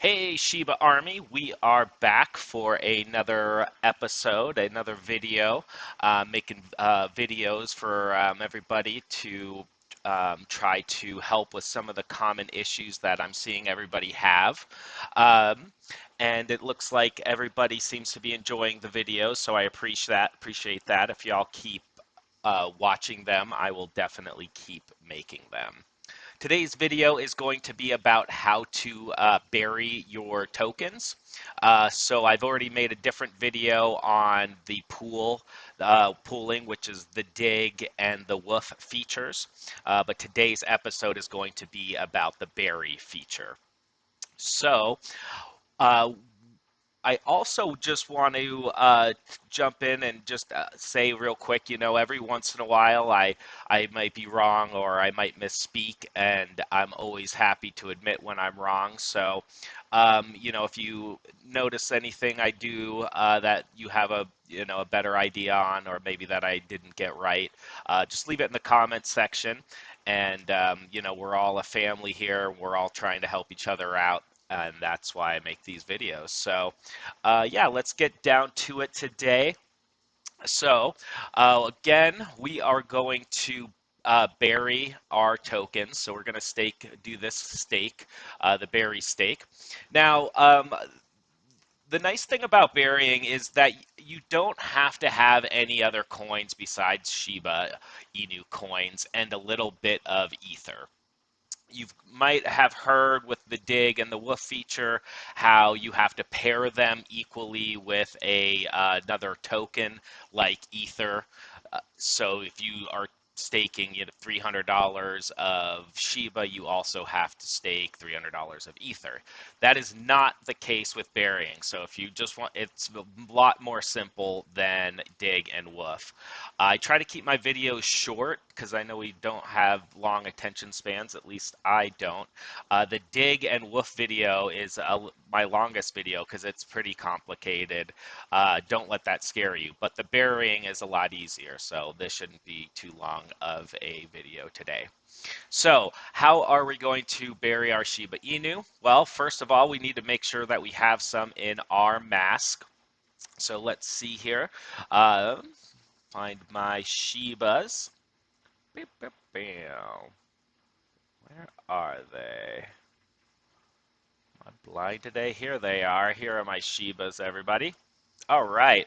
Hey Shiba Army, we are back for another episode, another video, making videos for everybody to try to help with some of the common issues that I'm seeing everybody have. Um, and it looks like everybody seems to be enjoying the videos, so I appreciate that. If y'all keep watching them, I will definitely keep making them. Today's video is going to be about how to bury your tokens. So I've already made a different video on the pooling, which is the dig and the WOOF features. But today's episode is going to be about the bury feature. So uh, I also just want to jump in and just say real quick, every once in a while I might be wrong or I might misspeak, and I'm always happy to admit when I'm wrong. So, if you notice anything I do that you have a better idea on, or maybe that I didn't get right, just leave it in the comments section. And, we're all a family here. We're all trying to help each other out. And that's why I make these videos. So, yeah, let's get down to it today. So, again, we are going to bury our tokens. So we're going to do this stake, the bury stake. Now, the nice thing about burying is that you don't have to have any other coins besides Shiba Inu coins and a little bit of Ether. You might have heard with the dig and the WOOF feature how you have to pair them equally with another token like Ether. So if you are staking $300 of Shiba, you also have to stake $300 of Ether. That is not the case with burying. So if you just want, it's a lot more simple than dig and WOOF. I try to keep my videos short because I know we don't have long attention spans, at least I don't. The dig and WOOF video is my longest video because it's pretty complicated. Don't let that scare you. But the burying is a lot easier, so this shouldn't be too long of a video today. So, how are we going to bury our Shiba Inu? Well, first of all, we need to make sure that we have some in our mask. So let's see here. Find my Shibas. Beep, beep, bam. Where are they? Am I blind today? Here they are. Here are my Shibas, everybody. All right.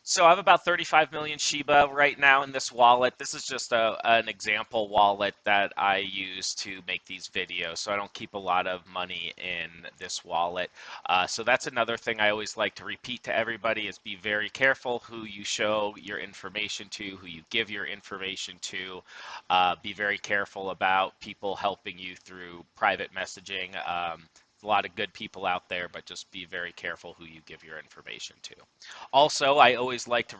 So I have about 35 million Shiba right now in this wallet. This is just an example wallet that I use to make these videos. So I don't keep a lot of money in this wallet. So that's another thing I always like to repeat to everybody is be very careful who you show your information to, who you give your information to. Be very careful about people helping you through private messaging. A lot of good people out there, but just be very careful who you give your information to. Also, I always like to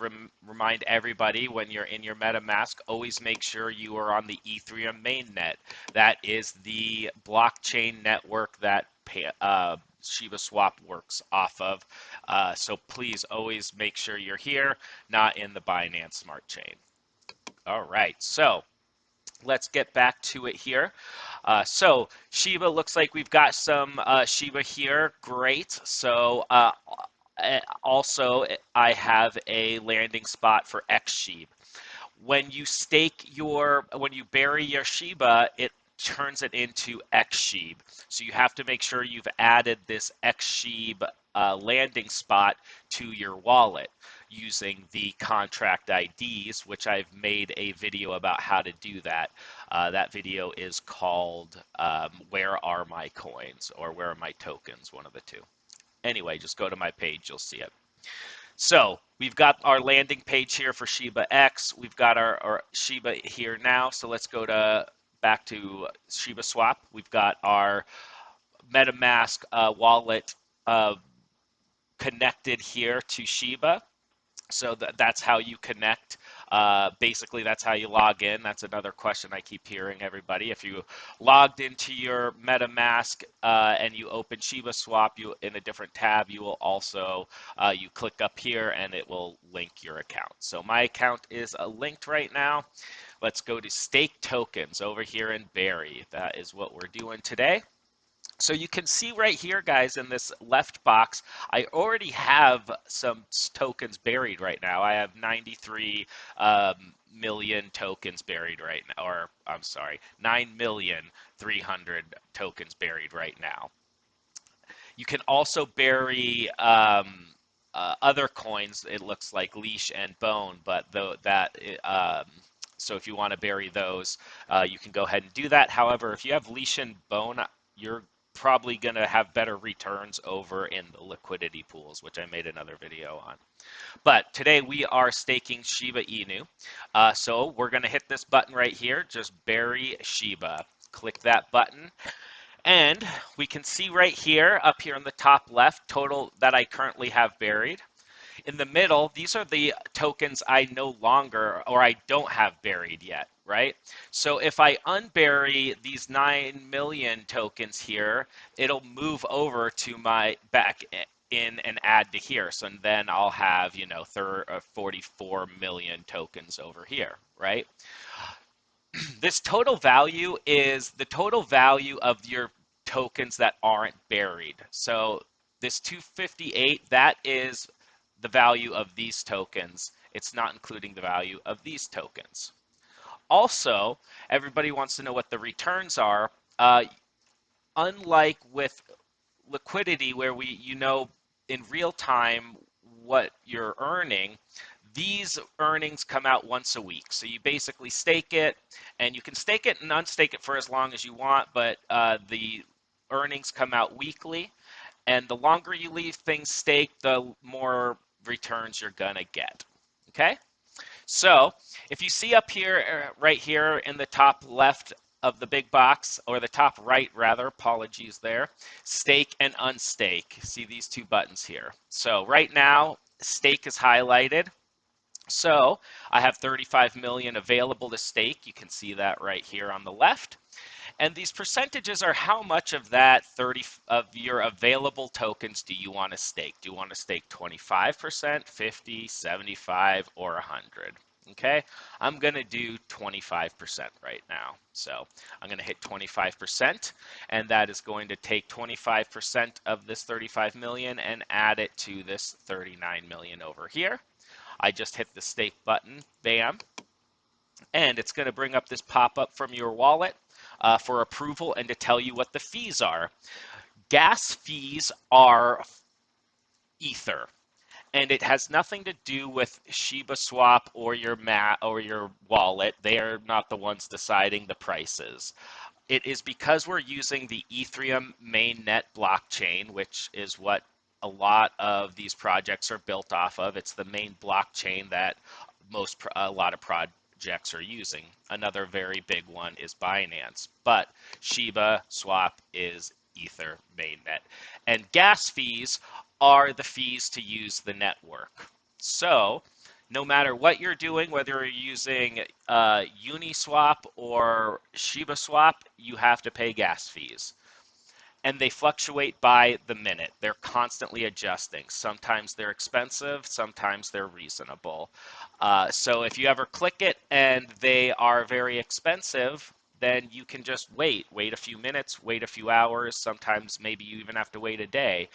remind everybody when you're in your MetaMask, always make sure you are on the Ethereum mainnet. That is the blockchain network that Shiba Swap works off of. So please always make sure you're here, not in the Binance Smart Chain. All right, so let's get back to it here. So Shiba looks like we've got some Shiba here. Great. So also I have a landing spot for SHIB. When you bury your Shiba, it turns it into SHIB. So you have to make sure you've added this SHIB landing spot to your wallet using the contract IDs, which I've made a video about how to do that. That video is called Where Are My Coins or Where Are My Tokens, one of the two. Anyway, just go to my page, you'll see it. So we've got our landing page here for Shiba X. We've got our Shiba here now. So let's go back to Shiba Swap. We've got our MetaMask wallet connected here to Shiba. So that's how you connect. Basically, that's how you log in. That's another question I keep hearing, everybody. If you logged into your MetaMask and you open Shiba Swap in a different tab, you will also, you click up here and it will link your account. So my account is linked right now. Let's go to stake tokens over here in Bury. That is what we're doing today. So you can see right here, guys, in this left box, I already have some tokens buried right now. I have 93 million tokens buried right now, or I'm sorry, 9,300,000 tokens buried right now. You can also bury other coins. It looks like leash and bone, but so if you want to bury those, you can go ahead and do that. However, if you have leash and bone, you're probably going to have better returns over in the liquidity pools, which I made another video on. But today we are staking Shiba Inu. So we're going to hit this button right here, just bury Shiba. Click that button. And we can see right here, up here in the top left, total that I currently have buried. In the middle, these are the tokens I no longer, or I don't have buried yet, right? So if I unbury these 9 million tokens here, it'll move over to my back in and add to here. So then I'll have, 44 million tokens over here, right? This total value is the total value of your tokens that aren't buried. So this 258, that is the value of these tokens. It's not including the value of these tokens. Also, everybody wants to know what the returns are. Unlike with liquidity, where in real time what you're earning, these earnings come out once a week. So you basically stake it, and you can stake it and unstake it for as long as you want, but the earnings come out weekly. And the longer you leave things staked, the more returns you're going to get. Okay? So if you see up here, right here in the top left of the big box, or the top right rather, apologies there, stake and unstake. See these two buttons here. So right now, stake is highlighted. So I have 35 million available to stake. You can see that right here on the left. And these percentages are how much of that 30 of your available tokens do you want to stake? Do you want to stake 25%, 50, 75, or 100? Okay, I'm going to do 25% right now. So I'm going to hit 25%, and that is going to take 25% of this 35 million and add it to this 39 million over here. I just hit the stake button, bam, and it's going to bring up this pop-up from your wallet for approval and to tell you what the fees are. Gas fees are Ether, and it has nothing to do with ShibaSwap or your wallet. They are not the ones deciding the prices. It is because we're using the Ethereum mainnet blockchain, which is what a lot of these projects are built off of. It's the main blockchain that a lot of projects are using. Another very big one is Binance, but Shiba Swap is Ether mainnet. And gas fees are the fees to use the network. So no matter what you're doing, whether you're using Uniswap or ShibaSwap, you have to pay gas fees. And they fluctuate by the minute. They're constantly adjusting. Sometimes they're expensive, sometimes they're reasonable. So if you ever click it and they are very expensive, then you can just wait a few minutes, wait a few hours. Sometimes maybe you even have to wait a day.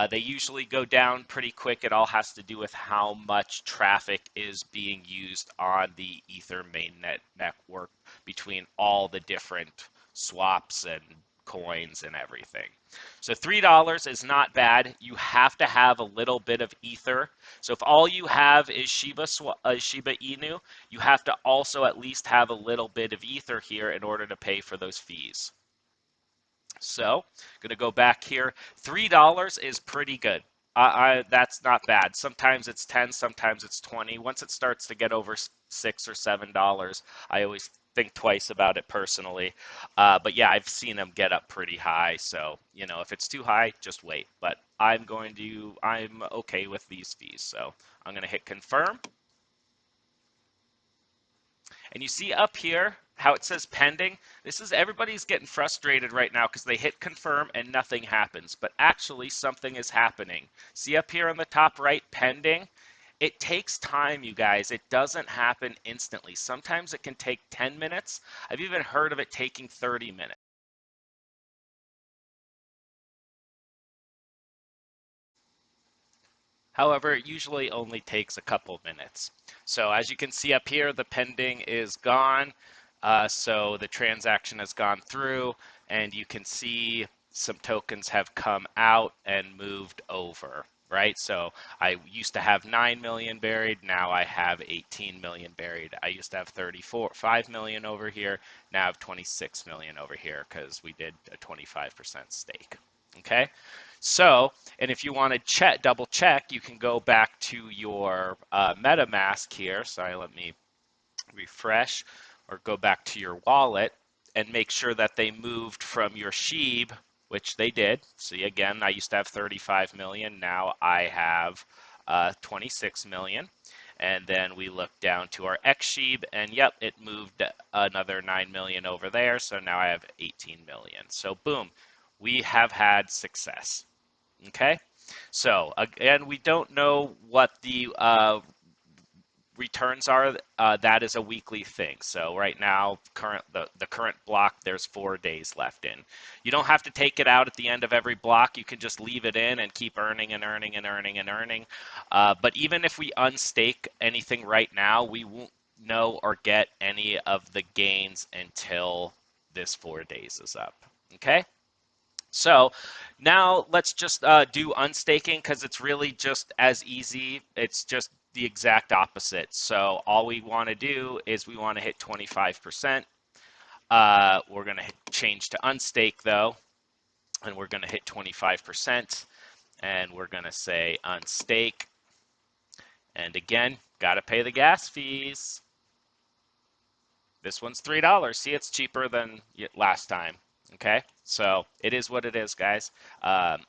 They usually go down pretty quick. It all has to do with how much traffic is being used on the Ether mainnet network between all the different swaps and coins and everything. So $3 is not bad. You have to have a little bit of Ether. So if all you have is Shiba Inu, you have to also at least have a little bit of Ether here in order to pay for those fees. So I'm going to go back here. $3 is pretty good. That's not bad. Sometimes it's 10, sometimes it's 20. Once it starts to get over $6 or $7, I always think twice about it personally. But yeah, I've seen them get up pretty high. So, if it's too high, just wait. But I'm okay with these fees. So I'm going to hit confirm. And you see up here how it says pending? Everybody's getting frustrated right now because they hit confirm and nothing happens. But actually something is happening. See up here on the top right, pending? It takes time, you guys. It doesn't happen instantly. Sometimes it can take 10 minutes. I've even heard of it taking 30 minutes. However, it usually only takes a couple minutes. So as you can see up here, the pending is gone. So the transaction has gone through, and you can see some tokens have come out and moved over, right? So I used to have 9 million buried, now I have 18 million buried. I used to have 5 million over here, now I have 26 million over here because we did a 25% stake. Okay, so, and if you want to double check, you can go back to your MetaMask here. Sorry, let me refresh, or go back to your wallet and make sure that they moved from your SHIB, which they did. See, again, I used to have 35 million. Now I have 26 million. And then we look down to our SHIB, and yep, it moved another 9 million over there. So now I have 18 million. So boom, we have had success. Okay, so again, we don't know what the returns are. That is a weekly thing. So right now, the current block, there's 4 days left in. You don't have to take it out at the end of every block. You can just leave it in and keep earning and earning and earning and earning. But even if we unstake anything right now, we won't know or get any of the gains until this 4 days is up. Okay. So now let's just do unstaking, because it's really just as easy. It's just the exact opposite. So all we want to do is we want to hit 25%. We're going to change to unstake though, and we're going to hit 25%, and we're going to say unstake. And again, got to pay the gas fees. This one's $3. See, it's cheaper than last time. Okay, so it is what it is, guys.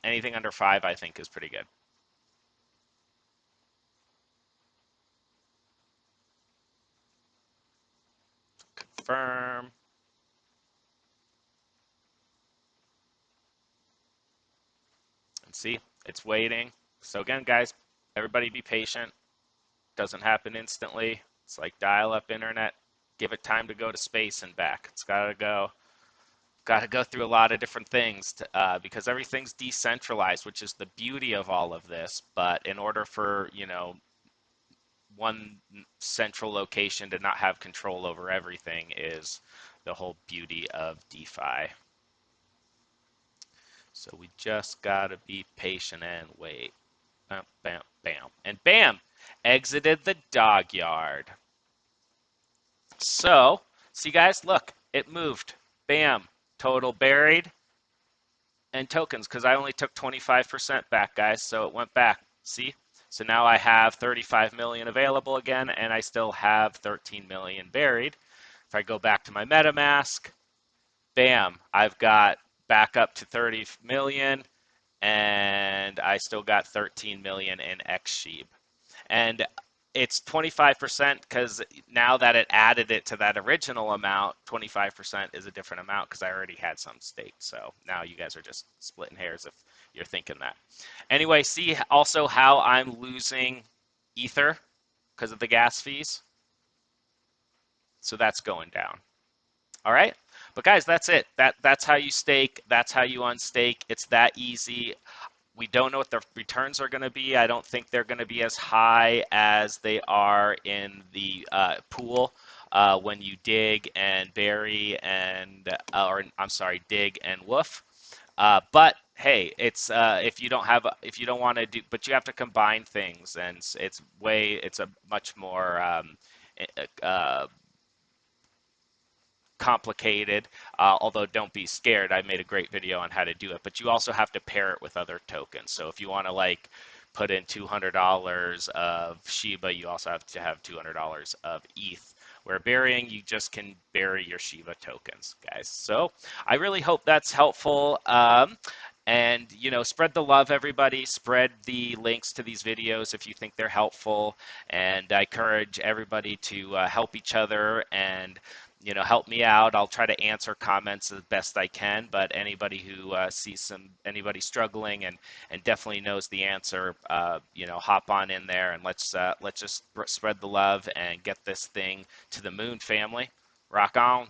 Anything under 5, I think, is pretty good. Confirm. And see, it's waiting. So again, guys, everybody be patient. Doesn't happen instantly. It's like dial-up internet. Give it time to go to space and back. It's got to go through a lot of different things because everything's decentralized, which is the beauty of all of this. But in order for, one central location to not have control over everything is the whole beauty of DeFi. So we just gotta be patient and wait. Bam, bam, bam, and bam, exited the dog yard. So, see guys, look, it moved. Bam, total buried and tokens, because I only took 25% back, guys, so it went back. See? So now I have 35 million available again, and I still have 13 million buried. If I go back to my MetaMask, bam, I've got back up to 30 million, and I still got 13 million in SHIB. And it's 25% because now that it added it to that original amount, 25% is a different amount because I already had some staked. So now you guys are just splitting hairs if you're thinking that. Anyway, see also how I'm losing Ether because of the gas fees. So that's going down. All right. But guys, that's it. That's how you stake. That's how you unstake. It's that easy. We don't know what the returns are going to be. I don't think they're going to be as high as they are in the pool when you dig and bury and, or I'm sorry, dig and woof. But hey, it's if you don't want to do, but you have to combine things, and it's a much more uh, complicated, although don't be scared. I made a great video on how to do it, but you also have to pair it with other tokens. So if you want to like put in $200 of Shiba, you also have to have $200 of ETH. Where burying, you just can bury your Shiba tokens, guys. So I really hope that's helpful. And spread the love, everybody. Spread the links to these videos if you think they're helpful. And I encourage everybody to help each other and help me out. I'll try to answer comments as best I can, but anybody who sees anybody struggling and definitely knows the answer, hop on in there and let's just spread the love and get this thing to the moon, family. Rock on.